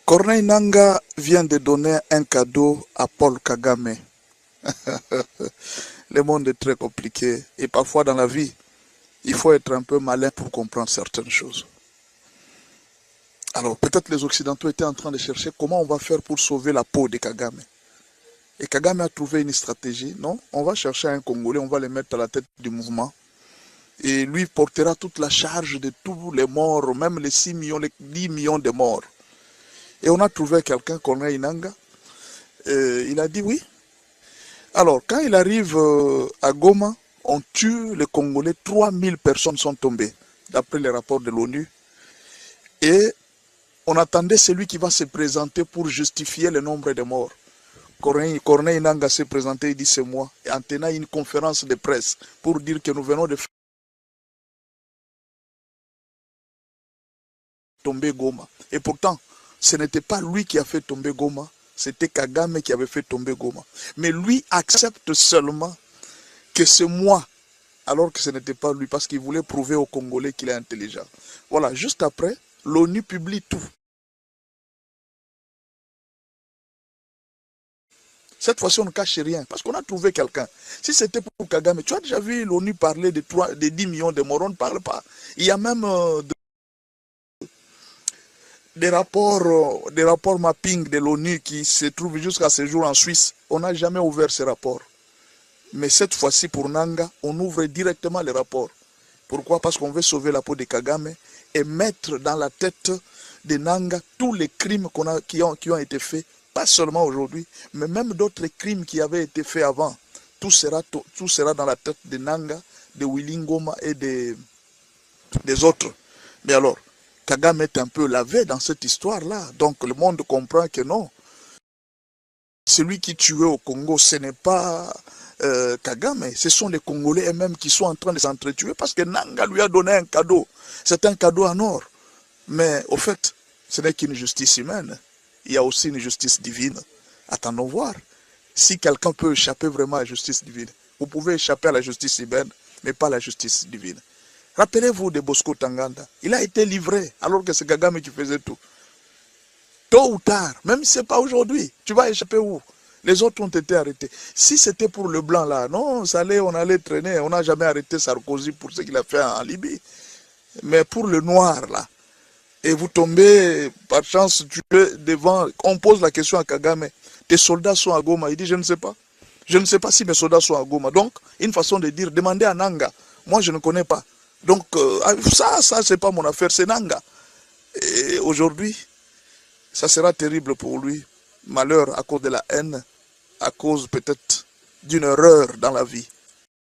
Corneille Nangaa vient de donner un cadeau à Paul Kagame. Le monde est très compliqué et parfois dans la vie, il faut être un peu malin pour comprendre certaines choses. Alors peut-être les Occidentaux étaient en train de chercher comment on va faire pour sauver la peau de Kagame. Et Kagame a trouvé une stratégie. Non, on va chercher un Congolais, on va le mettre à la tête du mouvement. Et lui portera toute la charge de tous les morts, même les 6 millions, les 10 millions de morts. Et on a trouvé quelqu'un, Corneille Nangaa. Il a dit oui. Alors, quand il arrive à Goma, on tue les Congolais, 3000 personnes sont tombées, d'après les rapports de l'ONU. Et on attendait celui qui va se présenter pour justifier le nombre de morts. Corneille Nangaa s'est présenté, il dit c'est moi, et en tenant une conférence de presse pour dire que nous venons de tomber Goma. Et pourtant, ce n'était pas lui qui a fait tomber Goma, c'était Kagame qui avait fait tomber Goma. Mais lui accepte seulement que c'est moi, alors que ce n'était pas lui, parce qu'il voulait prouver aux Congolais qu'il est intelligent. Voilà, juste après, l'ONU publie tout. Cette fois-ci, on ne cache rien, parce qu'on a trouvé quelqu'un. Si c'était pour Kagame, tu as déjà vu l'ONU parler de 10 millions de morts, on ne parle pas. Il y a même des rapports mapping de l'ONU qui se trouvent jusqu'à ce jour en Suisse. On n'a jamais ouvert ces rapports. Mais cette fois-ci, pour Nangaa, on ouvre directement les rapports. Pourquoi? Parce qu'on veut sauver la peau de Kagame et mettre dans la tête de Nangaa tous les crimes qui ont été faits, pas seulement aujourd'hui, mais même d'autres crimes qui avaient été faits avant. Tout sera dans la tête de Nangaa, de Willy Ngoma et des autres. Mais alors, Kagame est un peu lavé dans cette histoire-là. Donc le monde comprend que non. Celui qui tuait au Congo, ce n'est pas Kagame. Ce sont les Congolais eux-mêmes qui sont en train de s'entretuer parce que Nangaa lui a donné un cadeau. C'est un cadeau en or. Mais au fait, ce n'est qu'une justice humaine. Il y a aussi une justice divine. Attendons voir. Si quelqu'un peut échapper vraiment à la justice divine, vous pouvez échapper à la justice humaine, mais pas à la justice divine. Rappelez-vous de Bosco Ntaganda. Il a été livré alors que c'est Kagame qui faisait tout. Tôt ou tard, même si ce n'est pas aujourd'hui, tu vas échapper où? Les autres ont été arrêtés. Si c'était pour le blanc là, non, on allait traîner. On n'a jamais arrêté Sarkozy pour ce qu'il a fait en Libye. Mais pour le noir là, et vous tombez par chance tué devant, on pose la question à Kagame, tes soldats sont à Goma. Il dit je ne sais pas. Je ne sais pas si mes soldats sont à Goma. Donc, une façon de dire, demandez à Nangaa. Moi, je ne connais pas. Donc, ça, c'est pas mon affaire, c'est Nangaa. Et aujourd'hui, ça sera terrible pour lui. Malheur à cause de la haine, à cause peut-être d'une erreur dans la vie.